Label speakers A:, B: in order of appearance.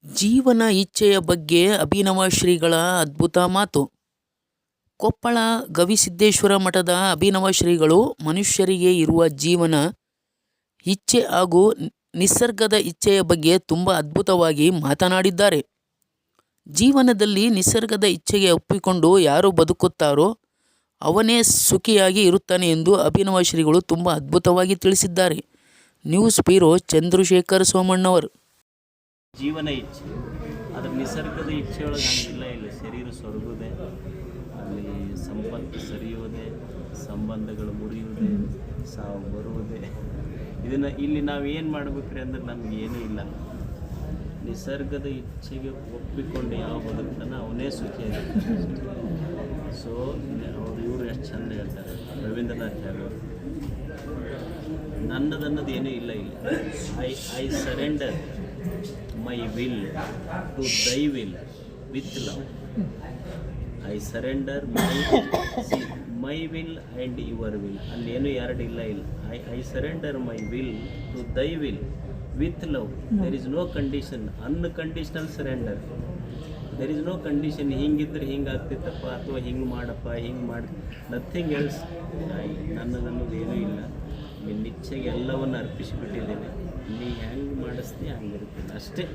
A: ಜೀವನ ಇಚ್ಛೆಯ ಬಗ್ಗೆ ಅಭಿನವ ಶ್ರೀಗಳ ಅದ್ಭುತ ಮಾತು. ಕೊಪ್ಪಳ ಗವಿಸಿದ್ದೇಶ್ವರ ಮಠದ ಅಭಿನವ ಶ್ರೀಗಳು ಮನುಷ್ಯರಿಗೆ ಇರುವ ಜೀವನ ಇಚ್ಛೆ ಹಾಗೂ ನಿಸರ್ಗದ ಇಚ್ಛೆಯ ಬಗ್ಗೆ ತುಂಬ ಅದ್ಭುತವಾಗಿ ಮಾತನಾಡಿದ್ದಾರೆ. ಜೀವನದಲ್ಲಿ ನಿಸರ್ಗದ ಇಚ್ಛೆಗೆ ಒಪ್ಪಿಕೊಂಡು ಯಾರು ಬದುಕುತ್ತಾರೋ ಅವನೇ ಸುಖಿಯಾಗಿ ಇರುತ್ತಾನೆ ಎಂದು ಅಭಿನವ ಶ್ರೀಗಳು ತುಂಬ ಅದ್ಭುತವಾಗಿ ತಿಳಿಸಿದ್ದಾರೆ. ನ್ಯೂಸ್ ಬ್ಯೂರೋ ಚಂದ್ರಶೇಖರ್ ಸೋಮಣ್ಣವರು.
B: ಜೀವನ ಇಚ್ಛೆ ಅದರ ನಿಸರ್ಗದ ಇಚ್ಛೆಯೊಳಗೆ ಇಲ್ಲ ಶರೀರ ಸೊರಗುವುದೇ, ಅಲ್ಲಿ ಸಂಪತ್ತು ಸರಿಯುವುದೇ, ಸಂಬಂಧಗಳು ಮುರಿಯುವುದೇ, ಸಾವು ಬರುವುದೇ. ಇದನ್ನು ಇಲ್ಲಿ ನಾವು ಏನು ಮಾಡಬೇಕ್ರಿ ಅಂದ್ರೆ ನಮಗೇನೂ ಇಲ್ಲ. ನಿಸರ್ಗದ ಇಚ್ಛೆಗೆ ಒಪ್ಪಿಕೊಂಡು ಯಾವ ಬದುಕ್ತಾನೆ ಅವನೇ ಸುಖಿಯಾಗಿರ್ತಾನೆ. ಸೊ ಇವರು ಎಷ್ಟು ಚಂದ ಹೇಳ್ತಾರೆ ರವೀಂದ್ರನಾಥ್ ಠಾಗೂರ್, ನನ್ನದನ್ನೋದು ಏನೂ ಇಲ್ಲ. I surrender my will to thy will with love. I surrender my will and your will. ಅಲ್ಲಿ ಏನು ಎರಡು ಇಲ್ಲ. I surrender my will to thy will with love. There is no condition. Unconditional surrender. There is no condition. ಹಿಂಗಿದ್ರೆ ಹಿಂಗೆ ಆಗ್ತಿತ್ತಪ್ಪ ಅಥವಾ ಹಿಂಗೆ ಮಾಡಪ್ಪ, ಹಿಂಗೆ ಮಾಡಿ, ನಥಿಂಗ್ ಎಲ್ಸ್. ನನ್ನದನ್ನೋದು ಏನೂ ಇಲ್ಲ. ನಿನ್ನ ಇಚ್ಛೆಗೆ ಎಲ್ಲವನ್ನು ಅರ್ಪಿಸಿಬಿಟ್ಟಿದ್ದೇನೆ. ನೀ ಹೆಂಗೆ ಮಾಡಿಸ್ತೀನಿ ಹಂಗಿರ್ತೀನಿ ಅಷ್ಟೇ.